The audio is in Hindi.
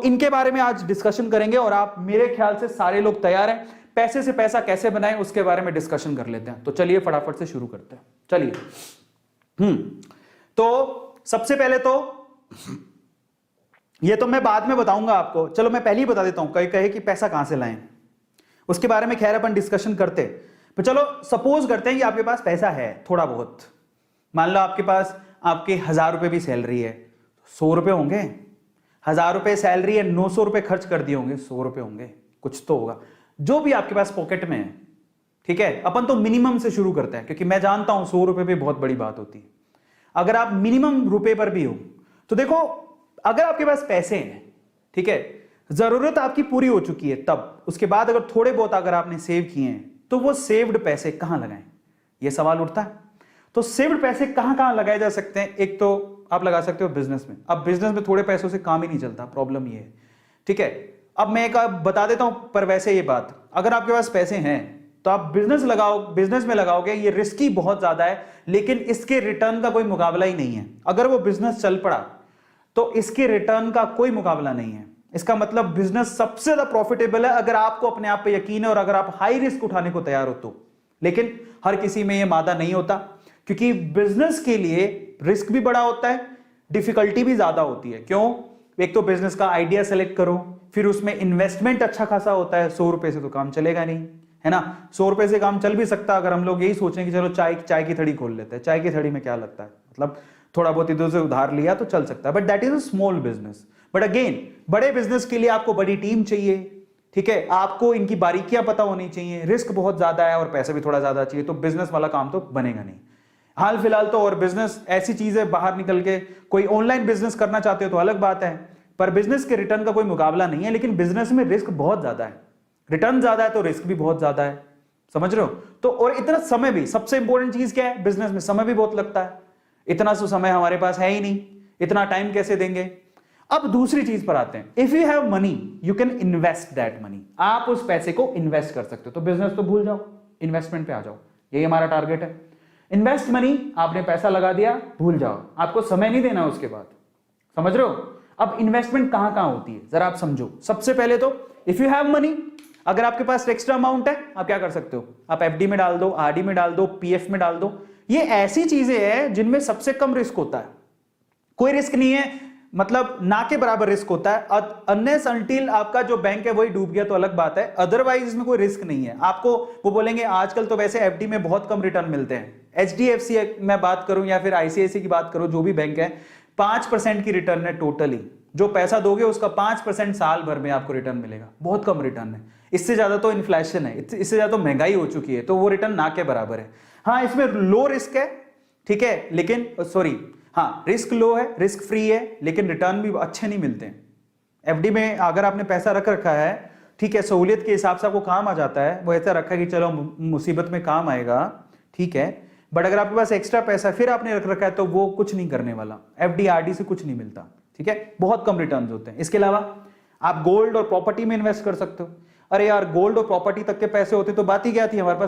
इनके बारे में आज डिस्कशन करेंगे और आप मेरे ख्याल से सारे लोग तैयार हैं। पैसे से पैसा कैसे बनाएं उसके बारे में डिस्कशन कर लेते हैं। तो चलिए फटाफट से शुरू करते हैं। चलिए तो सबसे पहले तो ये तो मैं बाद में बताऊंगा आपको, चलो मैं पहले ही बता देता हूं। कई कहे कि पैसा कहां से लाएं, उसके बारे में खैर अपन डिस्कशन करते। तो चलो सपोज करते हैं कि आपके पास पैसा है थोड़ा बहुत, मान लो आपके पास आपके 1000 रुपए भी सैलरी है, 100 रुपए होंगे। 1000 रुपए सैलरी है, 900 रुपए खर्च कर दिए होंगे, 100 रुपए होंगे, कुछ तो होगा जो भी आपके पास पॉकेट में है। ठीक है, अपन तो मिनिमम से शुरू करते हैं क्योंकि मैं जानता हूं 100 रुपए भी बहुत बड़ी बात होती है। अगर आप मिनिमम रुपए पर भी हो तो देखो, अगर आपके पास पैसे हैं, ठीक है, जरूरत आपकी पूरी हो चुकी है, तब उसके बाद अगर थोड़े बहुत अगर आपने सेव किए हैं तो वो सेव्ड पैसे कहां लगाएं, ये सवाल उठता है। तो सेव्ड पैसे कहां कहां लगाए जा सकते हैं? एक तो आप लगा सकते हो बिजनेस में। अब बिजनेस में थोड़े पैसों से काम ही नहीं चलता, प्रॉब्लम ये है। ठीक है, अब मैं एक बता देता हूं, पर वैसे ये बात, अगर आपके पास पैसे हैं तो आप बिजनेस लगाओ, बिजनेस में लगाओगे, ये रिस्की बहुत ज्यादा है, लेकिन इसके रिटर्न का कोई मुकाबला ही नहीं है। अगर वो बिजनेस चल पड़ा तो इसके रिटर्न का कोई मुकाबला नहीं है। इसका मतलब बिजनेस सबसे ज्यादा प्रॉफिटेबल है अगर आपको अपने आप पे यकीन है और अगर आप हाई रिस्क उठाने को तैयार हो तो। लेकिन हर किसी में यह मादा नहीं होता, क्योंकि बिजनेस के लिए रिस्क भी बड़ा होता है, डिफिकल्टी भी ज्यादा होती है। क्यों? एक तो बिजनेस का आइडिया सेलेक्ट करो, फिर उसमें इन्वेस्टमेंट अच्छा खासा होता है। 100 रुपए से तो काम चलेगा नहीं, है ना। 100 रुपए से काम चल भी सकता अगर हम लोग यही सोचें कि चलो चाय की थड़ी खोल लेते हैं। चाय की थड़ी में क्या लगता है, मतलब थोड़ा बहुत इधर से उधार लिया तो चल सकता है, but that is a small business. But again, बड़े बिजनेस के लिए आपको बड़ी टीम चाहिए, ठीक है, आपको इनकी बारीकियां पता होनी चाहिए, रिस्क बहुत ज्यादा है और पैसा भी थोड़ा ज्यादा चाहिए, तो बिजनेस वाला काम तो बनेगा नहीं। हाल फिलहाल तो और बिजनेस ऐसी चीज है, बाहर निकल के कोई ऑनलाइन बिजनेस करना चाहते हो तो अलग बात है, पर बिजनेस के रिटर्न का कोई मुकाबला नहीं है। लेकिन बिजनेस में रिस्क बहुत ज्यादा है, रिटर्न ज्यादा है तो रिस्क भी बहुत ज्यादा है, समझ रहे हो। तो और इतना समय भी, सबसे इंपॉर्टेंट चीज क्या है बिजनेस में, समय भी बहुत लगता है। इतना तो समय हमारे पास है ही नहीं, इतना टाइम कैसे देंगे। अब दूसरी चीज पर आते हैं, if you have money you can invest that money. आप उस पैसे को इन्वेस्ट कर सकते हो। तो बिजनेस तो भूल जाओ, इन्वेस्टमेंट पे आ जाओ, यही हमारा टारगेट है। इन्वेस्ट मनी, आपने पैसा लगा दिया, भूल जाओ, आपको समय नहीं देना उसके बाद, समझ रहे हो। अब इन्वेस्टमेंट कहां कहां होती है जरा आप समझो। सबसे पहले तो इफ यू हैव मनी, अगर आपके पास एक्स्ट्रा अमाउंट है आप क्या कर सकते हो, आप एफडी में डाल दो, आरडी में डाल दो, पीएफ में डाल दो। ये ऐसी चीजें हैं जिनमें सबसे कम रिस्क होता है, कोई रिस्क नहीं है, मतलब ना के बराबर रिस्क होता है। अनलेस अनटिल आपका जो बैंक है वही डूब गया तो अलग बात है, अदरवाइज इसमें कोई रिस्क नहीं है। आपको वो बोलेंगे आजकल तो वैसे एफडी में बहुत कम रिटर्न मिलते हैं, एचडीएफसी मैं बात करूं या फिर आईसीआईसी की बात करूं, जो भी बैंक है, 5% की रिटर्न है टोटली। जो पैसा दोगे उसका 5% साल भर में आपको रिटर्न मिलेगा, बहुत कम रिटर्न है। इससे ज्यादा तो इन्फ्लेशन है, इससे ज्यादा तो महंगाई हो चुकी है, तो वो रिटर्न ना के बराबर है। हाँ, इसमें लो रिस्क है, ठीक है, लेकिन सॉरी, हाँ रिस्क लो है, रिस्क फ्री है, लेकिन रिटर्न भी अच्छे नहीं मिलते हैं। एफडी में अगर आपने पैसा रख रखा है, ठीक है, सहूलियत के हिसाब से आपको काम आ जाता है, वो ऐसा रखा है कि चलो मुसीबत में काम आएगा, ठीक है, बट अगर आपके पास एक्स्ट्रा पैसा फिर आपने रख रखा है तो वो कुछ नहीं करने वाला। एफडी आरडी से कुछ नहीं मिलता, ठीक है, बहुत कम रिटर्न्स होते हैं। इसके अलावा आप गोल्ड और प्रॉपर्टी में इन्वेस्ट कर सकते हो। अरे यार, गोल्ड और प्रॉपर्टी तक के पैसे होते तो बात ही क्या थी, हमारे पास